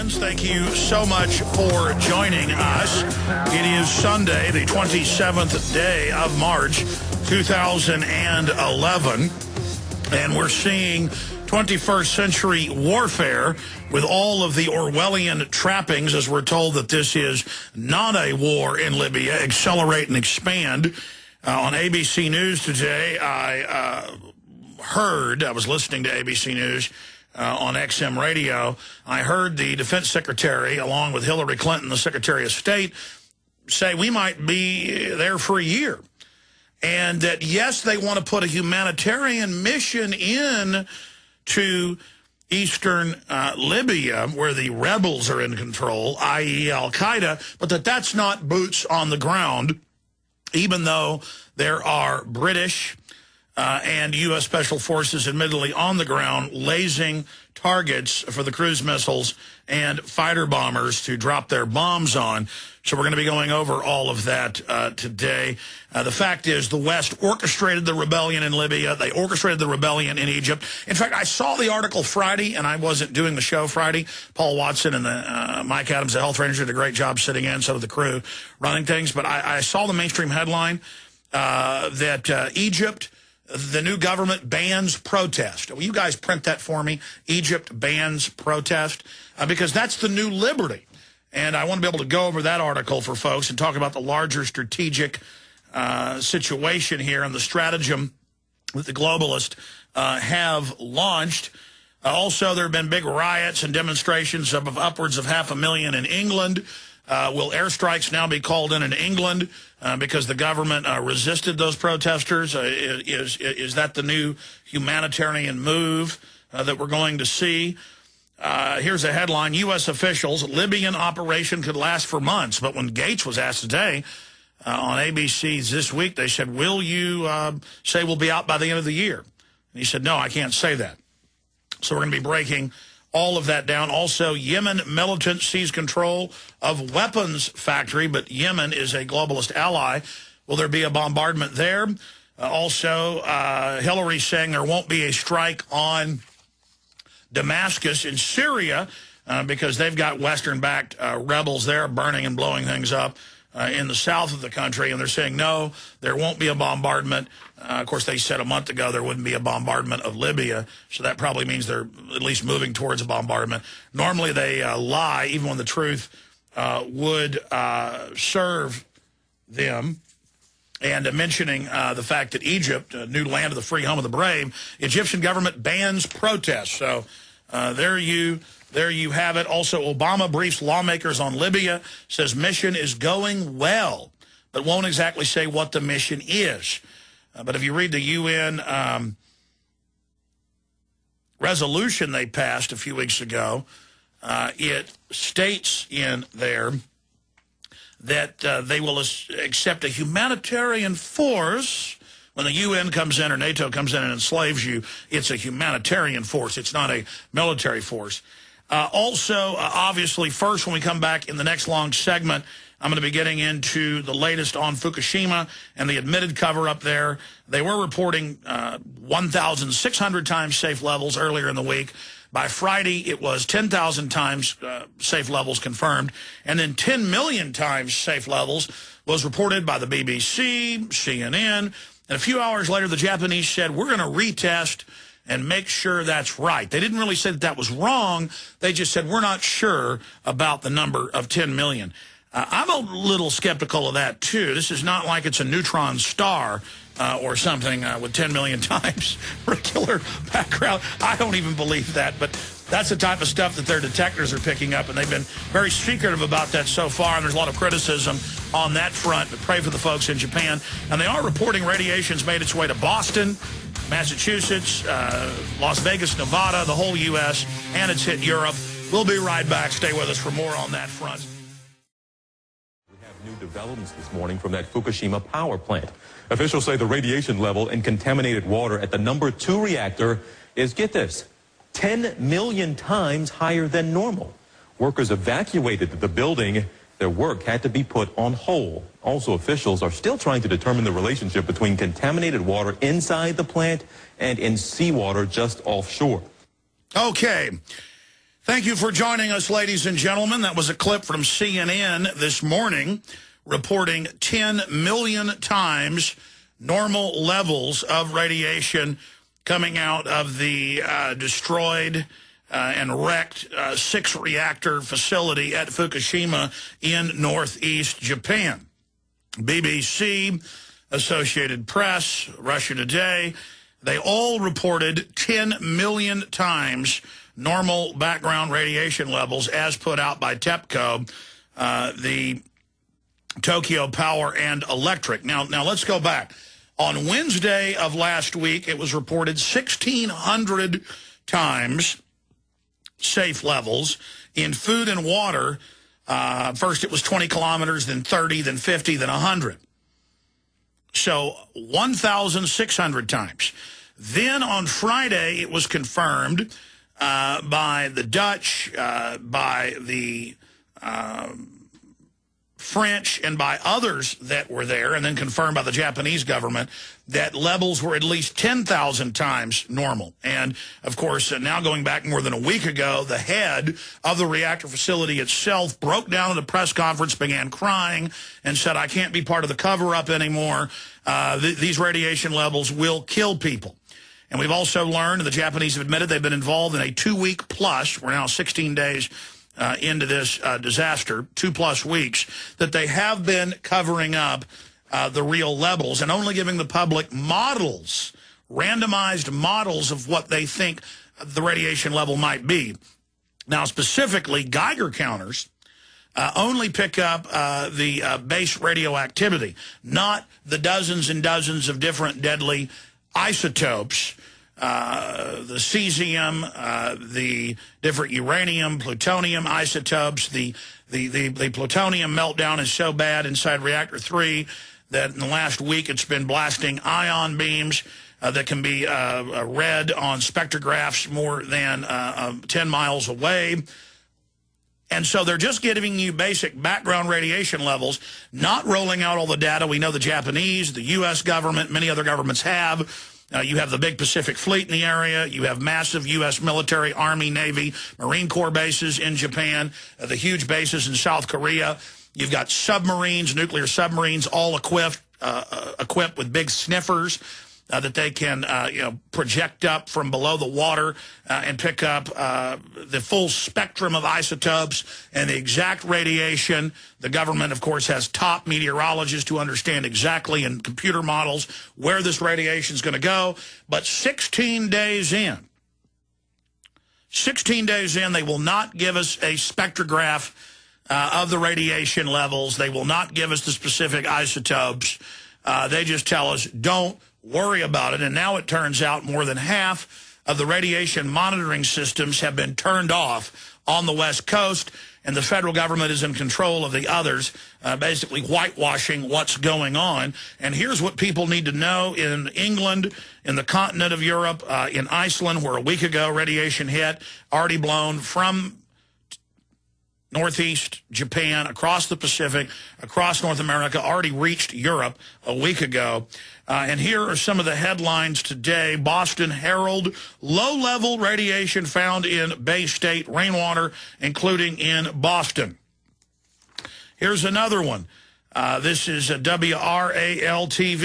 friends. Thank you so much for joining us. It is Sunday, the 27th day of March, 2011, and we're seeing 21st century warfare with all of the Orwellian trappings, as we're told that this is not a war in Libya. Accelerate and expand. On ABC News today, I was listening to ABC News on XM radio. I heard the defense secretary, along with Hillary Clinton, the Secretary of State, say we might be there for a year. And that, yes, they want to put a humanitarian mission in to eastern Libya, where the rebels are in control, i.e. al-Qaeda, but that's not boots on the ground, even though there are British and U.S. Special Forces admittedly on the ground lasing targets for the cruise missiles and fighter bombers to drop their bombs on. So we're going to be going over all of that today. The fact is the West orchestrated the rebellion in Libya. They orchestrated the rebellion in Egypt. In fact, I saw the article Friday, and I wasn't doing the show Friday. Paul Watson and Mike Adams, the health ranger, did a great job sitting in, so did the crew running things. But I saw the mainstream headline that Egypt, the new government bans protest. Will you guys print that for me? Egypt bans protest, because that's the new liberty. And I want to be able to go over that article for folks and talk about the larger strategic situation here and the stratagem that the globalists have launched. Also, there have been big riots and demonstrations of upwards of 500,000 in England. Will airstrikes now be called in England because the government resisted those protesters? Is that the new humanitarian move that we're going to see? Here's a headline: U.S. officials, Libyan operation could last for months. But when Gates was asked today on ABC's This Week, they said, will you say we'll be out by the end of the year? And he said, no, I can't say that. So we're going to be breaking all of that down. Also, Yemen militant seize control of weapons factory, but Yemen is a globalist ally. Will there be a bombardment there? Also, Hillary saying there won't be a strike on Damascus in Syria because they've got Western-backed rebels there burning and blowing things up in the south of the country, and they're saying, no, there won't be a bombardment. Of course, they said a month ago there wouldn't be a bombardment of Libya, so that probably means they're at least moving towards a bombardment. Normally they lie, even when the truth would serve them. And mentioning the fact that Egypt, new land of the free, home of the brave, Egyptian government bans protests. So there you have it. Also, Obama briefs lawmakers on Libya, says mission is going well, but won't exactly say what the mission is. But if you read the UN resolution they passed a few weeks ago, it states in there that they will accept a humanitarian force. When the UN comes in or NATO comes in and enslaves you, it's a humanitarian force. It's not a military force. Also, obviously, first, when we come back in the next long segment, I'm going to be getting into the latest on Fukushima and the admitted cover-up there. They were reporting 1,600 times safe levels earlier in the week. By Friday, it was 10,000 times safe levels confirmed, and then 10 million times safe levels was reported by the BBC, CNN, and a few hours later, the Japanese said, we're going to retest and make sure that's right. They didn't really say that that was wrong. They just said, we're not sure about the number of 10 million. I'm a little skeptical of that, too. This is not like it's a neutron star or something with 10 million times regular background. I don't even believe that, but that's the type of stuff that their detectors are picking up, and they've been very secretive about that so far, and there's a lot of criticism on that front, but pray for the folks in Japan. And they are reporting radiation's made its way to Boston, Massachusetts, Las Vegas, Nevada, the whole U.S., and it's hit Europe. We'll be right back. Stay with us for more on that front. New developments this morning from that Fukushima power plant. Officials say the radiation level in contaminated water at the number 2 reactor is, get this, 10 million times higher than normal. Workers evacuated the building. Their work had to be put on hold. Also, officials are still trying to determine the relationship between contaminated water inside the plant and in seawater just offshore. Okay. Thank you for joining us, ladies and gentlemen. That was a clip from CNN this morning reporting 10 million times normal levels of radiation coming out of the destroyed and wrecked 6-reactor facility at Fukushima in northeast Japan. BBC, Associated Press, Russia Today, they all reported 10 million times normal background radiation levels as put out by TEPCO, the Tokyo Power and Electric. Now let's go back. On Wednesday of last week, it was reported 1,600 times safe levels in food and water. First it was 20 kilometers, then 30, then 50, then 100. So 1,600 times. Then on Friday, it was confirmed by the Dutch, by the French, and by others that were there, and then confirmed by the Japanese government, that levels were at least 10,000 times normal. And, of course, now going back more than a week ago, the head of the reactor facility itself broke down at a press conference, began crying, and said, I can't be part of the cover-up anymore. These radiation levels will kill people. And we've also learned, and the Japanese have admitted, they've been involved in a 2-week plus, we're now 16 days into this disaster, 2+ weeks, that they have been covering up the real levels and only giving the public models, randomized models of what they think the radiation level might be. Now, specifically, Geiger counters only pick up the base radioactivity, not the dozens and dozens of different deadly isotopes, the cesium, the different uranium, plutonium isotopes. The plutonium meltdown is so bad inside Reactor 3 that in the last week it's been blasting ion beams that can be read on spectrographs more than 10 miles away. And so they're just giving you basic background radiation levels, not rolling out all the data. We know the Japanese, the U.S. government, many other governments have. You have the big Pacific Fleet in the area. You have massive U.S. military, Army, Navy, Marine Corps bases in Japan, the huge bases in South Korea. You've got submarines, nuclear submarines, all equipped with big sniffers that they can project up from below the water and pick up the full spectrum of isotopes and the exact radiation. The government, of course, has top meteorologists who understand exactly in computer models where this radiation is going to go. But 16 days in, they will not give us a spectrograph of the radiation levels. They will not give us the specific isotopes. They just tell us, don't worry about it. And now it turns out more than half of the radiation monitoring systems have been turned off on the West Coast, and the federal government is in control of the others, basically whitewashing what's going on. And here's what people need to know in England, in the continent of Europe, in Iceland, where a week ago radiation hit, already blown from northeast Japan, across the Pacific, across North America, already reached Europe a week ago. And here are some of the headlines today. Boston Herald, low-level radiation found in Bay State rainwater, including in Boston. Here's another one. This is WRAL-TV.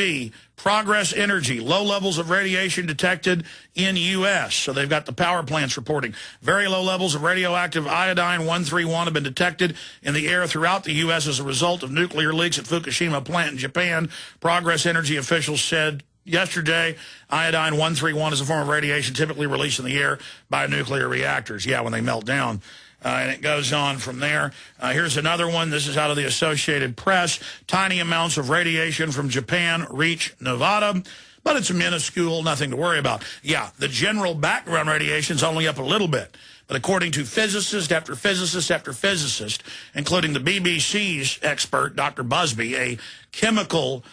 Progress Energy, low levels of radiation detected in U.S. So they've got the power plants reporting. Very low levels of radioactive iodine-131 have been detected in the air throughout the U.S. as a result of nuclear leaks at Fukushima plant in Japan. Progress Energy officials said yesterday iodine-131 is a form of radiation typically released in the air by nuclear reactors. Yeah, when they melt down. And it goes on from there. Here's another one. This is out of the Associated Press. Tiny amounts of radiation from Japan reach Nevada, but it's minuscule, nothing to worry about. Yeah, the general background radiation is only up a little bit. But according to physicist after physicist after physicist, including the BBC's expert, Dr. Busby, a chemical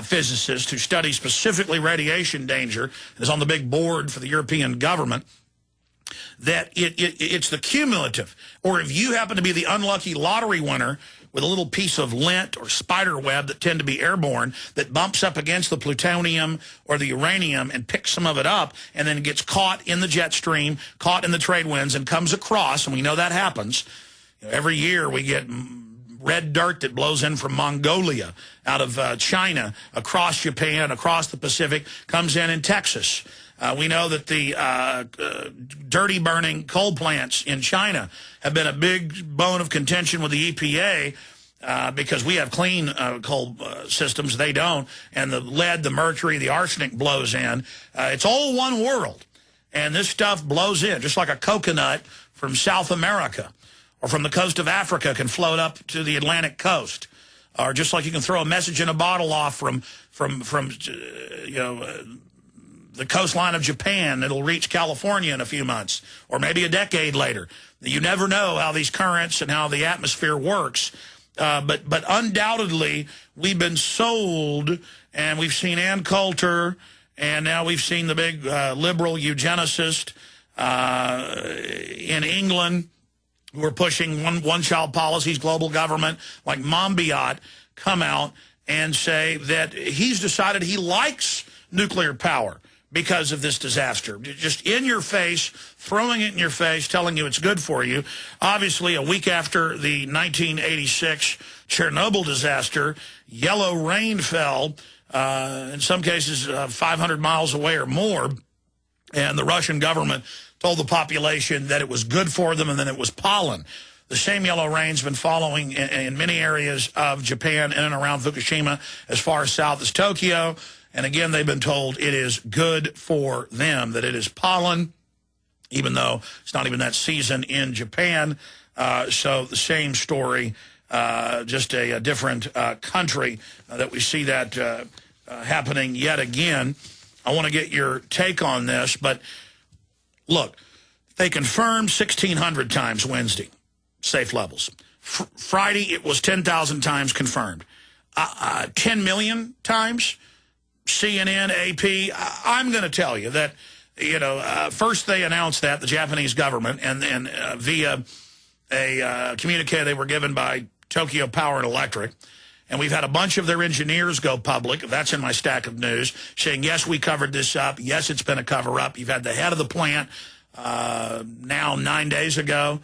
physicist who studies specifically radiation danger, and is on the big board for the European government, that it's the cumulative. Or if you happen to be the unlucky lottery winner with a little piece of lint or spider web that tend to be airborne that bumps up against the plutonium or the uranium and picks some of it up and then gets caught in the jet stream, caught in the trade winds, and comes across, and we know that happens. Every year we get red dirt that blows in from Mongolia, out of China, across Japan, across the Pacific, comes in Texas. We know that the dirty burning coal plants in China have been a big bone of contention with the EPA because we have clean coal systems. They don't. And the lead, the mercury, the arsenic blows in. It's all one world. And this stuff blows in, just like a coconut from South America or from the coast of Africa can float up to the Atlantic coast. Or just like you can throw a message in a bottle off from the coastline of Japan. It'll reach California in a few months or maybe a decade later. You never know how these currents and how the atmosphere works. But undoubtedly, we've been sold, and we've seen Ann Coulter, and now we've seen the big liberal eugenicist in England who are pushing one-child policies, global government, like Monbiot, come out and say that he's decided he likes nuclear power because of this disaster. Just in your face, throwing it in your face, telling you it's good for you. Obviously, a week after the 1986 Chernobyl disaster, yellow rain fell, in some cases 500 miles away or more, and the Russian government told the population that it was good for them and then it was pollen. The same yellow rain's been following in many areas of Japan in and around Fukushima, as far south as Tokyo. And again, they've been told it is good for them, that it is pollen, even though it's not even that season in Japan. So the same story, just a different country that we see that happening yet again. I want to get your take on this, but look, they confirmed 1,600 times Wednesday, safe levels. Friday, it was 10,000 times confirmed. 10 million times? CNN, AP, I'm going to tell you that, first they announced that, the Japanese government, and then via a communique they were given by Tokyo Power and Electric, and we've had a bunch of their engineers go public, that's in my stack of news, saying, yes, we covered this up, yes, it's been a cover-up. You've had the head of the plant now 9 days ago,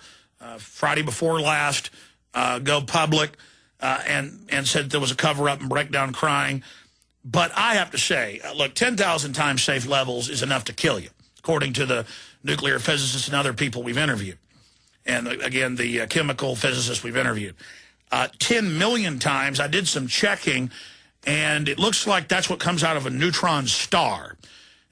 Friday before last, go public and said there was a cover-up and breakdown crying. But I have to say, look, 10,000 times safe levels is enough to kill you, according to the nuclear physicists and other people we've interviewed. And again, the chemical physicists we've interviewed. 10 million times, I did some checking, and it looks like that's what comes out of a neutron star.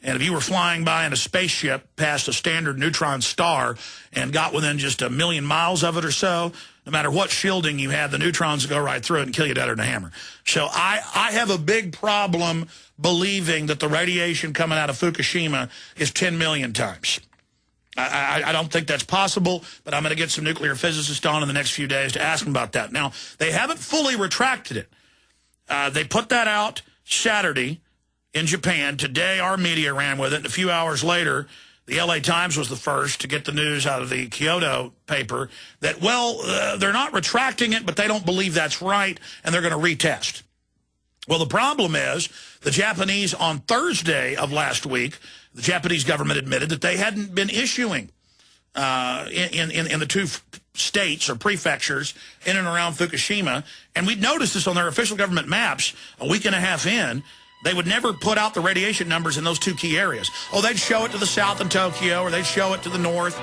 And if you were flying by in a spaceship past a standard neutron star and got within just a million miles of it or so, no matter what shielding you had, the neutrons go right through it and kill you deader than a hammer. So I have a big problem believing that the radiation coming out of Fukushima is 10 million times. I don't think that's possible, but I'm going to get some nuclear physicists on in the next few days to ask them about that. Now, they haven't fully retracted it. They put that out Saturday in Japan. Today, our media ran with it, and a few hours later, the LA Times was the first to get the news out of the Kyoto paper that, well, they're not retracting it, but they don't believe that's right, and they're going to retest. Well, the problem is the Japanese on Thursday of last week, the Japanese government admitted that they hadn't been issuing in the two states or prefectures in and around Fukushima, and we'd noticed this on their official government maps a week and a half in. They would never put out the radiation numbers in those two key areas. Oh, they'd show it to the south in Tokyo, or they'd show it to the north.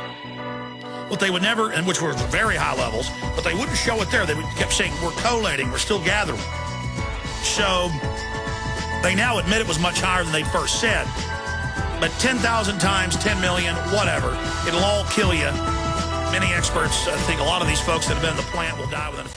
But they would never, and which were very high levels, but they wouldn't show it there. They kept saying, we're collating, we're still gathering. So they now admit it was much higher than they first said. But 10,000 times, 10 million, whatever, it'll all kill you. Many experts think a lot of these folks that have been in the plant will die within a